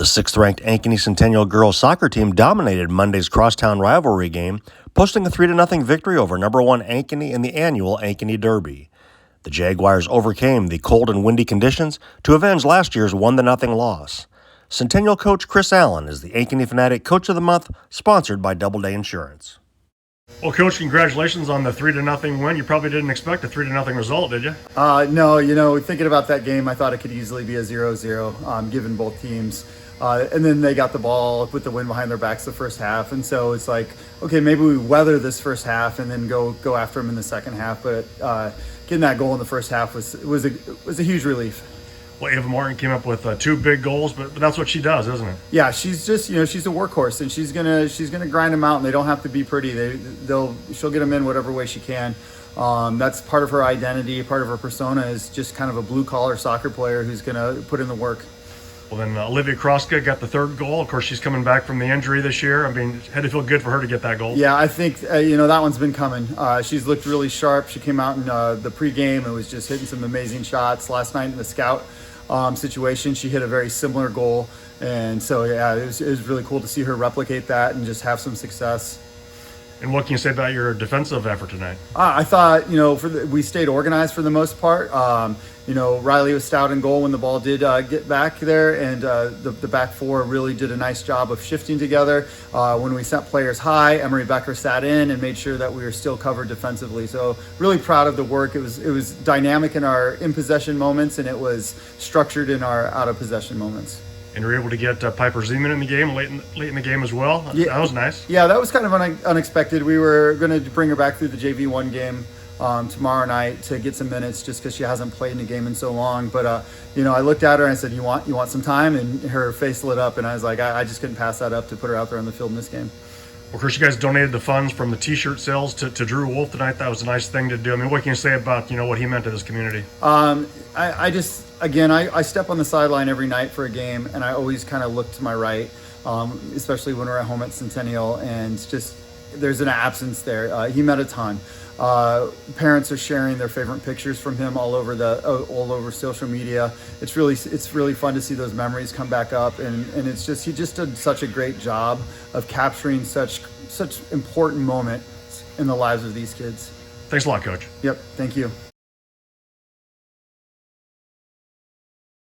The sixth-ranked Ankeny Centennial girls soccer team dominated Monday's crosstown rivalry game, posting a 3-0 victory over number 1 Ankeny in the annual Ankeny Derby. The Jaguars overcame the cold and windy conditions to avenge last year's 1-0 loss. Centennial coach Chris Allen is the Ankeny Fanatic Coach of the Month, sponsored by Doubleday Insurance. Well, Coach, congratulations on the 3-0 win. You probably didn't expect a 3-0 result, did you? No, thinking about that game, I thought it could easily be a 0-0, given both teams. And then they got the ball with the wind behind their backs the first half. And so it's like, okay, maybe we weather this first half and then go after them in the second half. But getting that goal in the first half was a huge relief. Well, Ava Martin came up with 2 big goals, but that's what she does, isn't it? Yeah, she's just, she's a workhorse, and she's gonna grind them out, and they don't have to be pretty. She'll get them in whatever way she can. That's part of her identity, part of her persona is just kind of a blue-collar soccer player who's gonna put in the work. Well, then Olivia Kroska got the 3rd goal. Of course, she's coming back from the injury this year. I mean, it had to feel good for her to get that goal. Yeah, I think, that one's been coming. She's looked really sharp. She came out in the pregame and was just hitting some amazing shots. Last night in the scout situation, she hit a very similar goal. And so, yeah, it was really cool to see her replicate that and just have some success. And what can you say about your defensive effort tonight? I thought, we stayed organized for the most part. Riley was stout in goal when the ball did get back there, and the back four really did a nice job of shifting together. When we sent players high, Emery Becker sat in and made sure that we were still covered defensively. So really proud of the work. It was dynamic in our in-possession moments, and it was structured in our out-of-possession moments. And you were able to get Piper Zeman in the game late in the game as well. Yeah, that was nice. Yeah, that was kind of unexpected. We were going to bring her back through the JV1 game tomorrow night to get some minutes, just because she hasn't played in a game in so long. But I looked at her and I said, "You want some time?" And her face lit up, and I was like, I just couldn't pass that up to put her out there on the field in this game. Well, of course, you guys donated the funds from the T-shirt sales to Drew Wolf tonight. That was a nice thing to do. I mean, what can you say about what he meant to this community? I step on the sideline every night for a game, and I always kind of look to my right, especially when we're at home at Centennial, and just there's an absence there. He meant a ton. Parents are sharing their favorite pictures from him all over social media. It's really fun to see those memories come back up, and he just did such a great job of capturing such important moments in the lives of these kids. Thanks a lot, Coach. Yep, thank you.